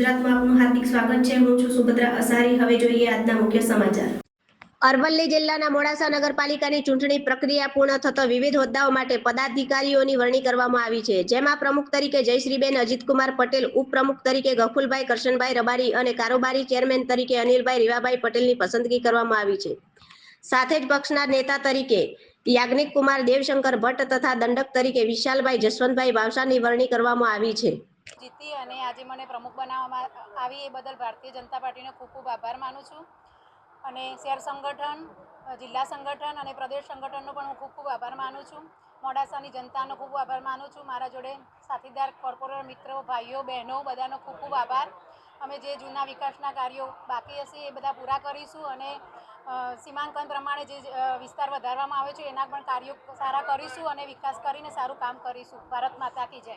ગુજરાતમાં આપનું હાર્દિક સ્વાગત છે। હું છું સુભદ્રા અસારી। હવે જોઈએ આજના મુખ્ય સમાચાર। અરવલ્લી જિલ્લાના મોડાસા નગરપાલિકાની ચૂંટણી પ્રક્રિયા પૂર્ણ થતા વિવિધ હોદ્દાઓ માટે પદાધિકારીઓની વરણી કરવામાં આવી છે, જેમાં પ્રમુખ તરીકે જયશ્રીબેન અજીતકુમાર પટેલ, ઉપપ્રમુખ તરીકે ગફુલભાઈ કરશનભાઈ રબારી અને કારોબારી ચેરમેન તરીકે અનિલભાઈ રીવાભાઈ પટેલની પસંદગી કરવામાં આવી છે। સાથે જ પક્ષના નેતા તરીકે યાજ્ઞિક કુમાર દેવશંકર ભટ્ટ તથા દંડક તરીકે વિશાલભાઈ જસવંતભાઈ ભાવસારની વરણી કરવામાં આવી છે। જીતી અને આજે મને પ્રમુખ બનાવવામાં આવી એ બદલ ભારતીય જનતા પાર્ટીનો ખૂબ ખૂબ આભાર માનું છું અને શહેર સંગઠન, જિલ્લા સંગઠન અને પ્રદેશ સંગઠનનો પણ હું ખૂબ ખૂબ આભાર માનું છું। મોડાસાની જનતાનો ખૂબ આભાર માનું છું। મારા જોડે સાથીદાર, કોર્પોરેટર મિત્રો, ભાઈઓ બહેનો બધાનો ખૂબ ખૂબ આભાર। અમે જે જૂના વિકાસના કાર્યો બાકી હશે એ બધા પૂરા કરીશું અને સીમાંકન પ્રમાણે જે વિસ્તાર વધારવામાં આવે છે એના પણ કાર્યો સારા કરીશું અને વિકાસ કરીને સારું કામ કરીશું। ભારત માતા કી જય।